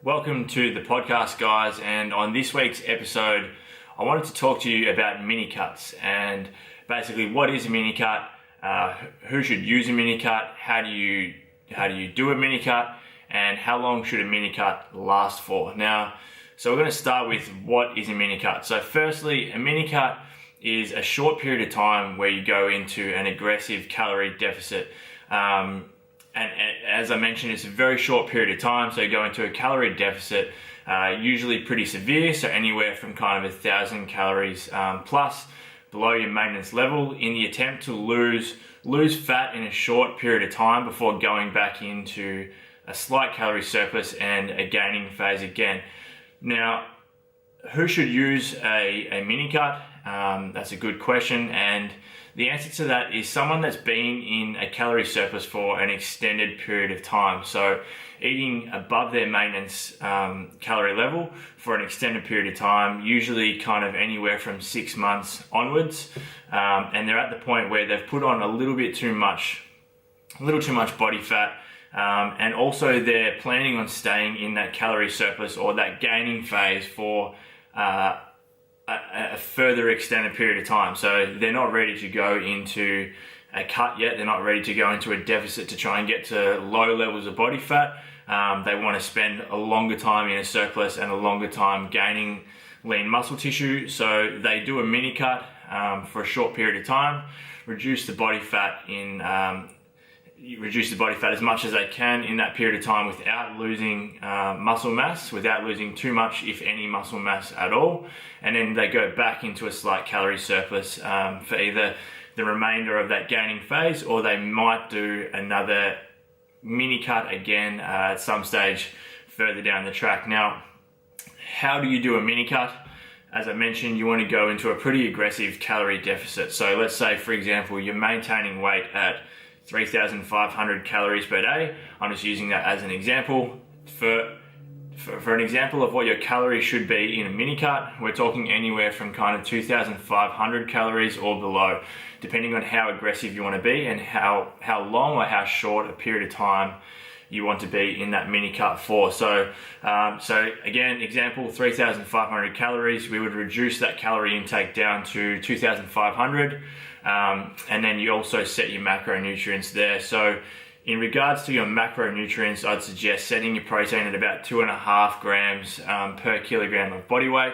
Welcome to the podcast, guys, and on this week's episode I wanted to talk to you about mini cuts and basically what is a mini cut, who should use a mini cut, how do you do a mini cut, and how long should a mini cut last for. Now, so we're going to start with what is a mini cut. So firstly, a mini cut is a short period of time where you go into an aggressive calorie deficit. And as I mentioned, it's a very short period of time, so you go into a calorie deficit, usually pretty severe, so anywhere from kind of 1,000 calories plus below your maintenance level, in the attempt to lose fat in a short period of time before going back into a slight calorie surplus and a gaining phase again. Now, who should use a mini cut? That's a good question, and the answer to that is someone that's been in a calorie surplus for an extended period of time. So eating above their maintenance calorie level for an extended period of time, usually kind of anywhere from 6 months onwards, and they're at the point where they've put on a little too much body fat, and also they're planning on staying in that calorie surplus or that gaining phase for a further extended period of time. So they're not ready to go into a cut yet. They're not ready to go into a deficit to try and get to low levels of body fat. They want to spend a longer time in a surplus and a longer time gaining lean muscle tissue. So they do a mini cut for a short period of time, reduce the body fat as much as they can in that period of time without losing muscle mass, without losing too much, if any, muscle mass at all. And then they go back into a slight calorie surplus for either the remainder of that gaining phase, or they might do another mini cut again at some stage further down the track. Now, how do you do a mini cut? As I mentioned, you want to go into a pretty aggressive calorie deficit. So let's say, for example, you're maintaining weight at 3,500 calories per day. I'm just using that as an example. For an example of what your calories should be in a mini cut, we're talking anywhere from kind of 2,500 calories or below, depending on how aggressive you want to be and how long or how short a period of time you want to be in that mini cut for. So again, example, 3,500 calories, we would reduce that calorie intake down to 2,500. And then you also set your macronutrients there. So in regards to your macronutrients, I'd suggest setting your protein at about 2.5 grams per kilogram of body weight.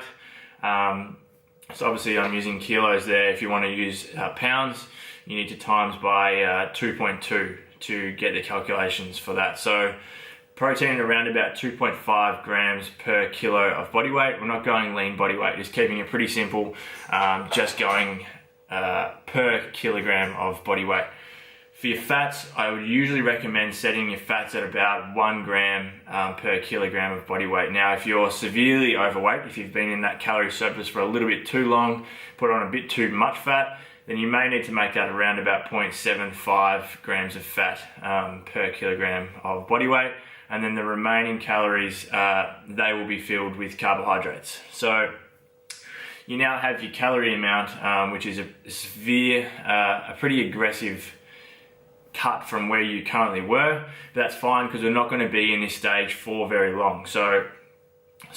So obviously I'm using kilos there. If you want to use pounds, you need to times by 2.2 to get the calculations for that. So protein around about 2.5 grams per kilo of body weight. We're not going lean body weight, just keeping it pretty simple, just going per kilogram of body weight. For your fats, I would usually recommend setting your fats at about 1 gram per kilogram of body weight. Now, if you're severely overweight, if you've been in that calorie surplus for a little bit too long, put on a bit too much fat, then you may need to make that around about 0.75 grams of fat per kilogram of body weight. And then the remaining calories, they will be filled with carbohydrates. So you now have your calorie amount, which is a severe, a pretty aggressive cut from where you currently were. But that's fine because we're not going to be in this stage for very long. So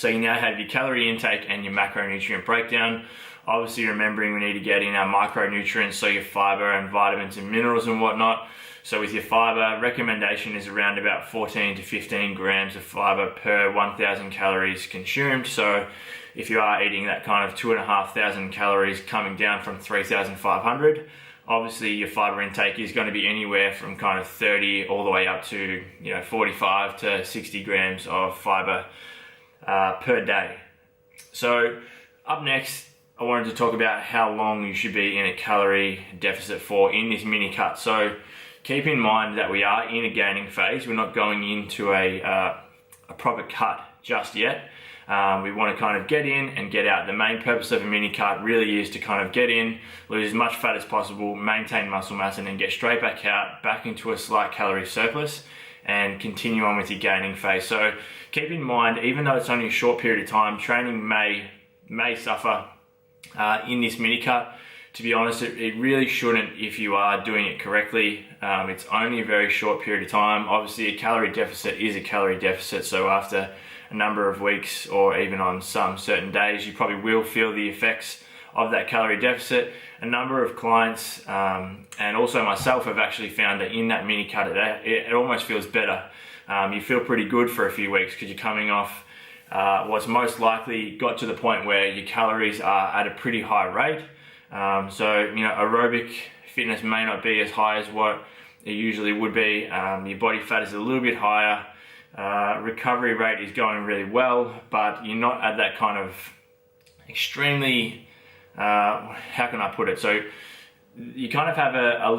you now have your calorie intake and your macronutrient breakdown. Obviously remembering we need to get in our micronutrients, so your fiber and vitamins and minerals and whatnot. So with your fiber, recommendation is around about 14 to 15 grams of fiber per 1,000 calories consumed. So if you are eating that kind of 2,500 calories coming down from 3,500, obviously your fiber intake is going to be anywhere from kind of 30 all the way up to 45 to 60 grams of fiber per day. So up next, I wanted to talk about how long you should be in a calorie deficit for in this mini cut. So keep in mind that we are in a gaining phase. We're not going into a proper cut just yet. We want to kind of get in and get out. The main purpose of a mini cut really is to kind of get in, lose as much fat as possible, maintain muscle mass, and then get straight back out, back into a slight calorie surplus, and continue on with your gaining phase. So keep in mind, even though it's only a short period of time, training may suffer in this mini cut. To be honest, it really shouldn't if you are doing it correctly. It's only a very short period of time. Obviously, a calorie deficit is a calorie deficit, so after a number of weeks, or even on some certain days, you probably will feel the effects of that calorie deficit. A number of clients and also myself have actually found that in that mini cut, it almost feels better. You feel pretty good for a few weeks because you're coming off what's most likely got to the point where your calories are at a pretty high rate. So, you know, aerobic fitness may not be as high as what it usually would be. Your body fat is a little bit higher. Recovery rate is going really well, but you're not at that kind of extremely, how can I put it? So you kind of have a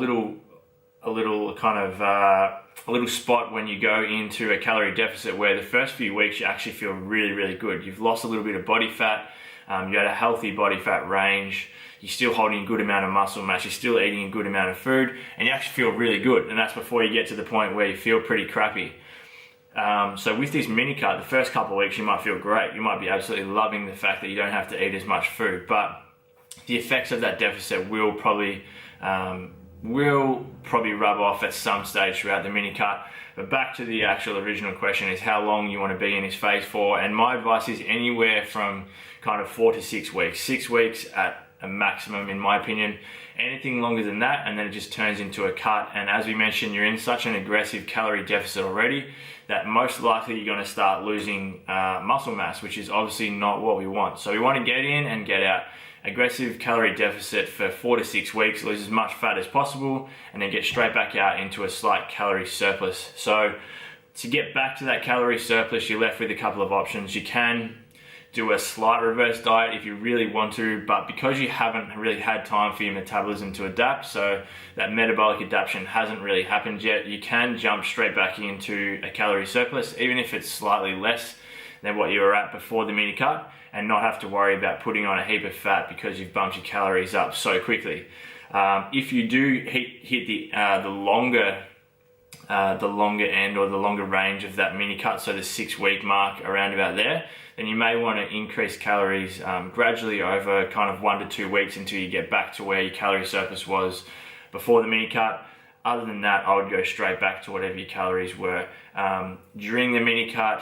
little spot when you go into a calorie deficit where the first few weeks you actually feel really, really good. You've lost a little bit of body fat. You had a healthy body fat range. You're still holding a good amount of muscle mass. You're still eating a good amount of food, and you actually feel really good. And that's before you get to the point where you feel pretty crappy. So with this mini cut, the first couple of weeks you might feel great. You might be absolutely loving the fact that you don't have to eat as much food, but the effects of that deficit will probably rub off at some stage throughout the mini cut. But back to the actual original question is how long you want to be in this phase for, and my advice is anywhere from kind of 4 to 6 weeks. 6 weeks at a maximum, in my opinion. Anything longer than that, and then it just turns into a cut. And as we mentioned, you're in such an aggressive calorie deficit already that most likely you're going to start losing muscle mass, which is obviously not what we want. So we want to get in and get out. Aggressive calorie deficit for 4 to 6 weeks, lose as much fat as possible, and then get straight back out into a slight calorie surplus. So to get back to that calorie surplus, you're left with a couple of options. You can do a slight reverse diet if you really want to, but because you haven't really had time for your metabolism to adapt, so that metabolic adaptation hasn't really happened yet, you can jump straight back into a calorie surplus, even if it's slightly less than what you were at before the mini cut, and not have to worry about putting on a heap of fat because you've bumped your calories up so quickly. If you do hit the longer end or the longer range of that mini cut, so the 6 week mark around about there, then you may want to increase calories gradually over kind of 1 to 2 weeks until you get back to where your calorie surplus was before the mini cut. Other than that, I would go straight back to whatever your calories were. During the mini cut,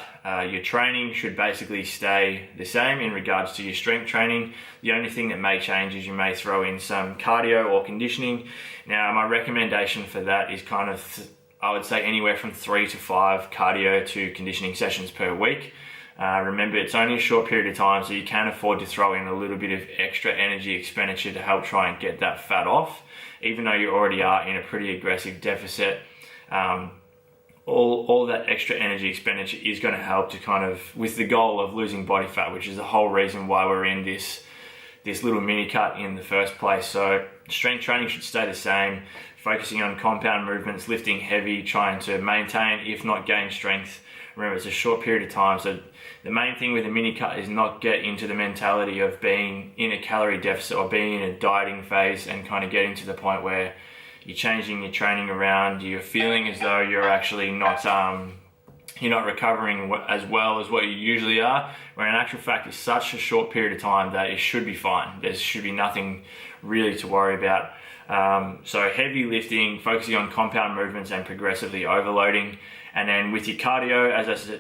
your training should basically stay the same in regards to your strength training. The only thing that may change is you may throw in some cardio or conditioning. Now, my recommendation for that is kind of, I would say anywhere from 3 to 5 cardio to conditioning sessions per week. Remember, it's only a short period of time, so you can afford to throw in a little bit of extra energy expenditure to help try and get that fat off, even though you already are in a pretty aggressive deficit. All that extra energy expenditure is going to help to kind of, with the goal of losing body fat, which is the whole reason why we're in this little mini cut in the first place. So strength training should stay the same, focusing on compound movements, lifting heavy, trying to maintain, if not gain strength. Remember, it's a short period of time, so the main thing with a mini cut is not get into the mentality of being in a calorie deficit or being in a dieting phase and kind of getting to the point where you're changing your training around, you're feeling as though you're actually not recovering as well as what you usually are, where in actual fact it's such a short period of time that it should be fine. There should be nothing really to worry about. So heavy lifting, focusing on compound movements and progressively overloading. And then with your cardio,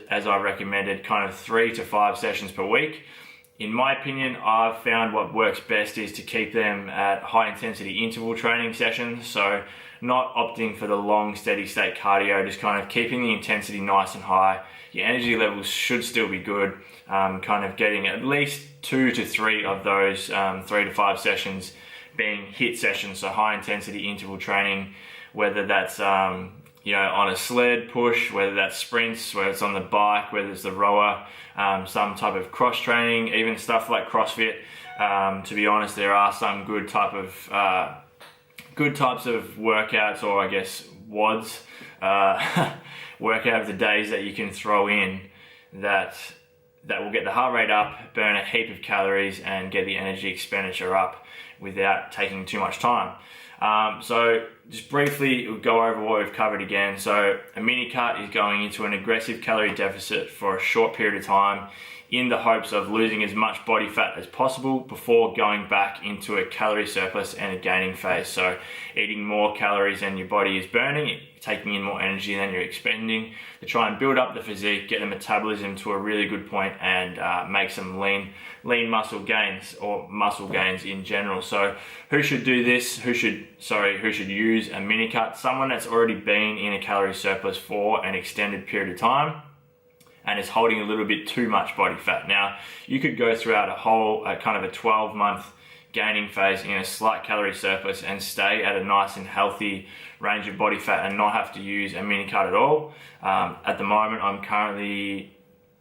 as I recommended, kind of 3 to 5 sessions per week. In my opinion, I've found what works best is to keep them at high intensity interval training sessions. So not opting for the long steady state cardio, just kind of keeping the intensity nice and high. Your energy levels should still be good. Kind of getting at least 2 to 3 of those 3 to 5 sessions being HIIT sessions, so high intensity interval training, whether that's on a sled push, whether that's sprints, whether it's on the bike, whether it's the rower, some type of cross training, even stuff like CrossFit. To be honest, there are some good types of workouts, or I guess WODs, workout of the days that you can throw in that will get the heart rate up, burn a heap of calories, and get the energy expenditure up without taking too much time. So just briefly, we'll go over what we've covered again. So a mini cut is going into an aggressive calorie deficit for a short period of time in the hopes of losing as much body fat as possible before going back into a calorie surplus and a gaining phase. So eating more calories than your body is burning, taking in more energy than you're expending to try and build up the physique, get the metabolism to a really good point, and make some lean muscle gains, or muscle gains in general. So who should do this? Who should use a mini cut? Someone that's already been in a calorie surplus for an extended period of time and is holding a little bit too much body fat. Now, you could go throughout a kind of a 12-month gaining phase in a slight calorie surplus and stay at a nice and healthy range of body fat and not have to use a mini cut at all. At the moment, I'm currently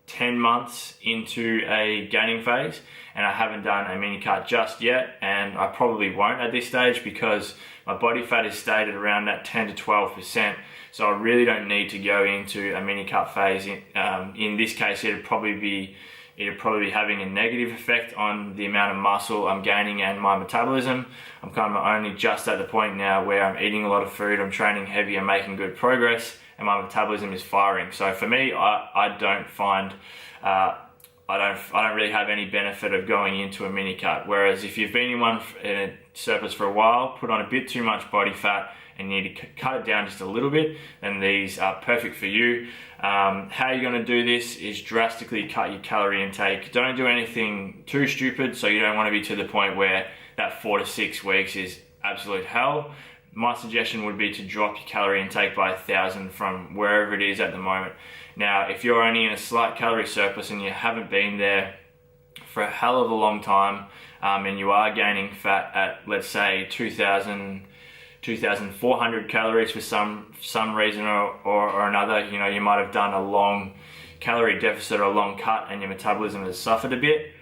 10 months into a gaining phase and I haven't done a mini cut just yet, and I probably won't at this stage because my body fat is stayed at around that 10 to 12%. So I really don't need to go into a mini cut phase. In this case, it'd probably be having a negative effect on the amount of muscle I'm gaining and my metabolism. I'm kind of only just at the point now where I'm eating a lot of food, I'm training heavy, I'm making good progress, and my metabolism is firing. So for me, I don't really have any benefit of going into a mini cut. Whereas if you've been in a surplus for a while, put on a bit too much body fat, and you need to cut it down just a little bit, then these are perfect for you. How you're going to do this is drastically cut your calorie intake. Don't do anything too stupid, so you don't want to be to the point where that 4 to 6 weeks is absolute hell. My suggestion would be to drop your calorie intake by 1,000 from wherever it is at the moment. Now, if you're only in a slight calorie surplus and you haven't been there for a hell of a long time, and you are gaining fat at, let's say, 2,400 calories for some reason or another, you might have done a long calorie deficit or a long cut and your metabolism has suffered a bit,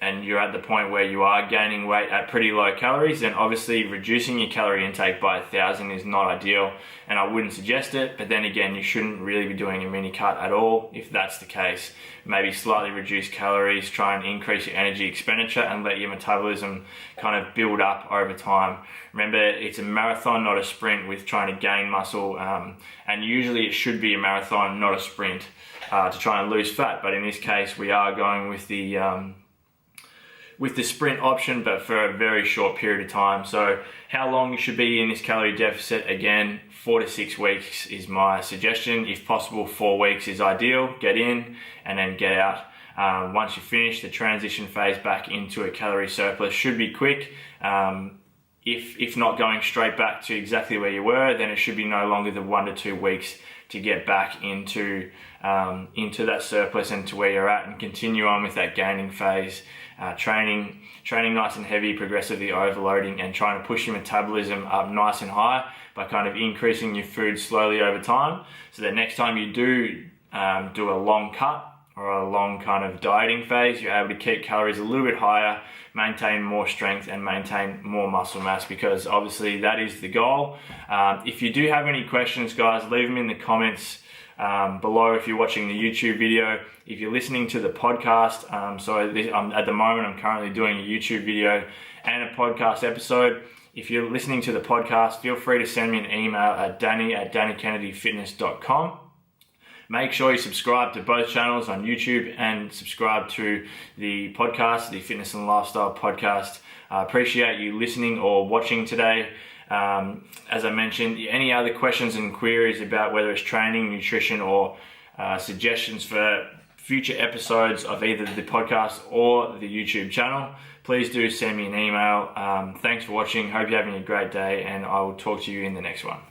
and you're at the point where you are gaining weight at pretty low calories, then obviously reducing your calorie intake by 1,000 is not ideal, and I wouldn't suggest it. But then again, you shouldn't really be doing a mini cut at all if that's the case. Maybe slightly reduce calories, try and increase your energy expenditure and let your metabolism kind of build up over time. Remember, it's a marathon, not a sprint, with trying to gain muscle, and usually it should be a marathon, not a sprint, to try and lose fat. But in this case, we are going with the sprint option, but for a very short period of time. So how long you should be in this calorie deficit? Again, 4 to 6 weeks is my suggestion. If possible, 4 weeks is ideal. Get in and then get out. Once you finish, the transition phase back into a calorie surplus should be quick. If not going straight back to exactly where you were, then it should be no longer than 1 to 2 weeks to get back into that surplus and to where you're at, and continue on with that gaining phase, training nice and heavy, progressively overloading, and trying to push your metabolism up nice and high by kind of increasing your food slowly over time, so that next time you do a long cut or a long kind of dieting phase, you're able to keep calories a little bit higher, maintain more strength and maintain more muscle mass, because obviously that is the goal. If you do have any questions, guys, leave them in the comments below if you're watching the YouTube video. If you're listening to the podcast, at the moment I'm currently doing a YouTube video and a podcast episode. If you're listening to the podcast, feel free to send me an email at danny@dannykennedyfitness.com. Make sure you subscribe to both channels on YouTube and subscribe to the podcast, the Fitness and Lifestyle Podcast. I appreciate you listening or watching today. As I mentioned, any other questions and queries about whether it's training, nutrition, or suggestions for future episodes of either the podcast or the YouTube channel, please do send me an email. Thanks for watching. Hope you're having a great day, and I will talk to you in the next one.